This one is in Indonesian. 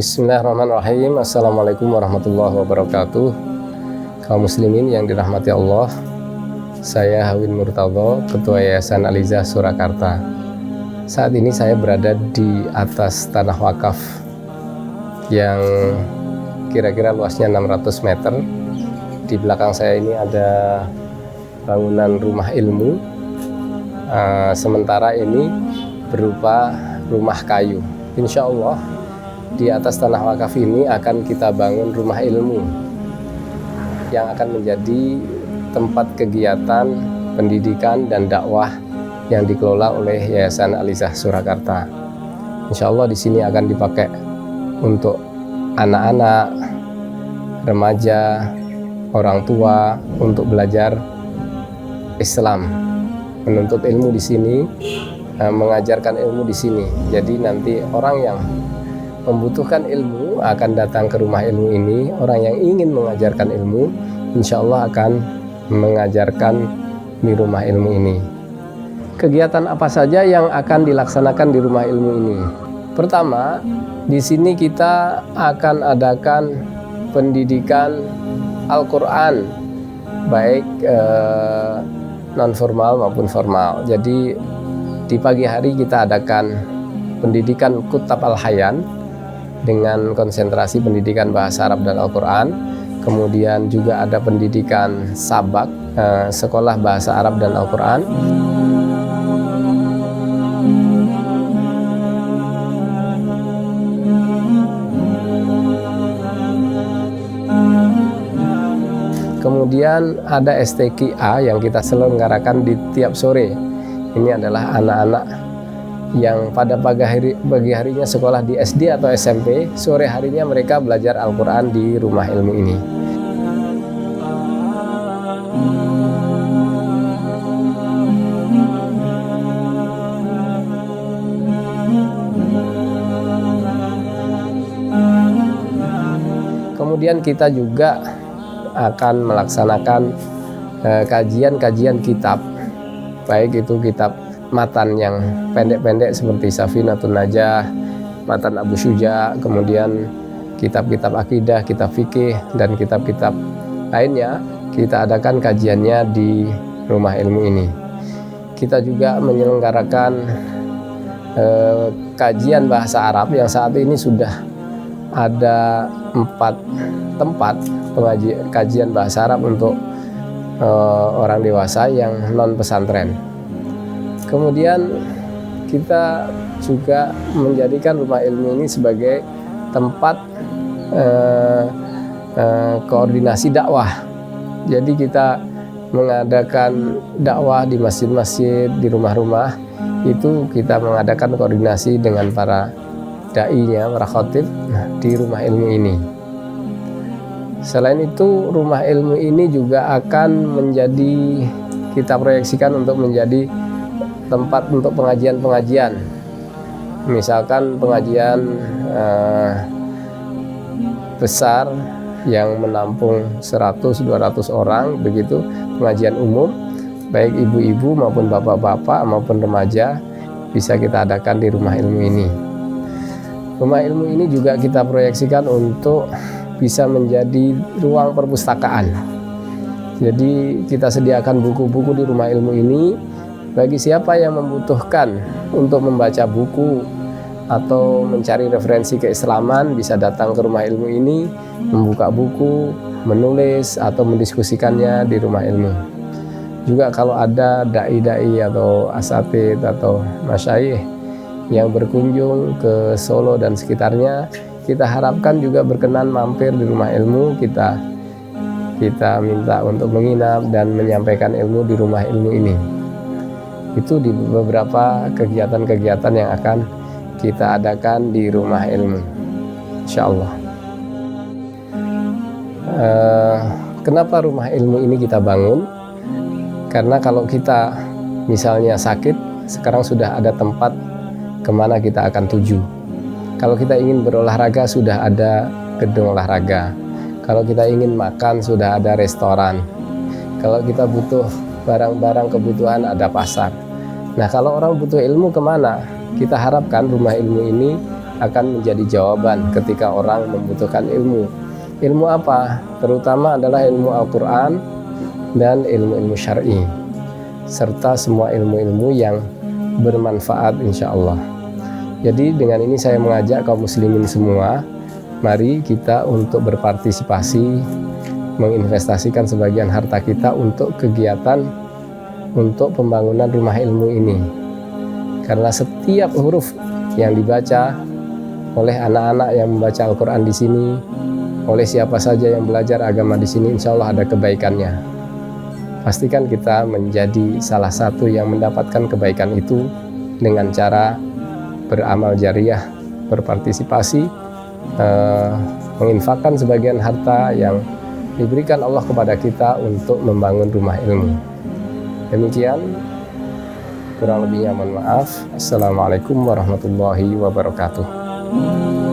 Bismillahirrahmanirrahim. Assalamualaikum warahmatullahi wabarakatuh. Kaum muslimin yang dirahmati Allah, saya Hawin Murtadho, Ketua Yayasan Al-Izah Surakarta. Saat ini saya berada di atas tanah wakaf yang kira-kira luasnya 600 meter. Di belakang saya ini ada bangunan rumah ilmu, sementara ini berupa rumah kayu. Insya Allah di atas tanah wakaf ini akan kita bangun rumah ilmu yang akan menjadi tempat kegiatan pendidikan dan dakwah yang dikelola oleh Yayasan Al-Izah Surakarta. Insya Allah di sini akan dipakai untuk anak-anak, remaja, orang tua untuk belajar Islam, menuntut ilmu di sini, mengajarkan ilmu di sini. Jadi nanti orang yang membutuhkan ilmu akan datang ke rumah ilmu ini. Orang yang ingin mengajarkan ilmu, insya Allah akan mengajarkan di rumah ilmu ini. Kegiatan apa saja yang akan dilaksanakan di rumah ilmu ini? Pertama, di sini kita akan adakan pendidikan Al-Quran, baik non formal maupun formal. Jadi di pagi hari kita adakan pendidikan Kutab Al-Hayan dengan konsentrasi pendidikan bahasa Arab dan Al-Quran. Kemudian juga ada pendidikan Sabak, sekolah bahasa Arab dan Al-Quran. Kemudian ada STQA yang kita selenggarakan di tiap sore. Ini adalah anak-anak yang pada pagi harinya sekolah di SD atau SMP, sore harinya mereka belajar Al-Quran di rumah ilmu ini. Kemudian kita juga akan melaksanakan kajian-kajian kitab, baik itu kitab matan yang pendek-pendek seperti Safinatun Najah, matan Abu Syuja, kemudian kitab-kitab akidah, kitab fikih, dan kitab-kitab lainnya. Kita adakan kajiannya di rumah ilmu ini. Kita juga menyelenggarakan kajian bahasa Arab yang saat ini sudah ada 4 tempat kajian bahasa Arab untuk orang dewasa yang non pesantren. Kemudian kita juga menjadikan rumah ilmu ini sebagai tempat koordinasi dakwah. Jadi kita mengadakan dakwah di masjid-masjid, di rumah-rumah. Itu kita mengadakan koordinasi dengan para da'inya, para khatib di rumah ilmu ini. Selain itu, rumah ilmu ini juga akan menjadi, kita proyeksikan untuk menjadi tempat untuk pengajian-pengajian. Misalkan pengajian besar yang menampung 100-200 orang, begitu pengajian umum, baik ibu-ibu maupun bapak-bapak maupun remaja, bisa kita adakan di rumah ilmu ini. Rumah ilmu ini juga kita proyeksikan untuk bisa menjadi ruang perpustakaan. Jadi kita sediakan buku-buku di rumah ilmu ini. Bagi siapa yang membutuhkan untuk membaca buku atau mencari referensi keislaman, bisa datang ke rumah ilmu ini, membuka buku, menulis atau mendiskusikannya di rumah ilmu. Juga kalau ada dai-dai atau asatid atau masyayikh yang berkunjung ke Solo dan sekitarnya, kita harapkan juga berkenan mampir di rumah ilmu. Kita minta untuk menginap dan menyampaikan ilmu di rumah ilmu ini. Itu di beberapa kegiatan-kegiatan yang akan kita adakan di rumah ilmu, insya Allah. Kenapa rumah ilmu ini kita bangun? Karena kalau kita misalnya sakit, sekarang sudah ada tempat kemana kita akan tuju. Kalau kita ingin berolahraga, sudah ada gedung olahraga. Kalau kita ingin makan, sudah ada restoran. Kalau kita butuh barang-barang kebutuhan, ada pasar. Nah, kalau orang butuh ilmu kemana? Kita harapkan rumah ilmu ini akan menjadi jawaban ketika orang membutuhkan ilmu. Ilmu apa? Terutama adalah ilmu Al-Quran dan ilmu-ilmu syar'i, serta semua ilmu-ilmu yang bermanfaat insya Allah. Jadi dengan ini saya mengajak kaum muslimin semua, mari kita untuk berpartisipasi, menginvestasikan sebagian harta kita untuk kegiatan untuk pembangunan rumah ilmu ini. Karena setiap huruf yang dibaca oleh anak-anak yang membaca Al-Quran di sini, oleh siapa saja yang belajar agama di sini, insya Allah ada kebaikannya. Pastikan kita menjadi salah satu yang mendapatkan kebaikan itu dengan cara beramal jariah, berpartisipasi, menginfakkan sebagian harta yang diberikan Allah kepada kita untuk membangun rumah ilmu. Demikian, kurang lebihnya mohon maaf. Assalamualaikum warahmatullahi wabarakatuh.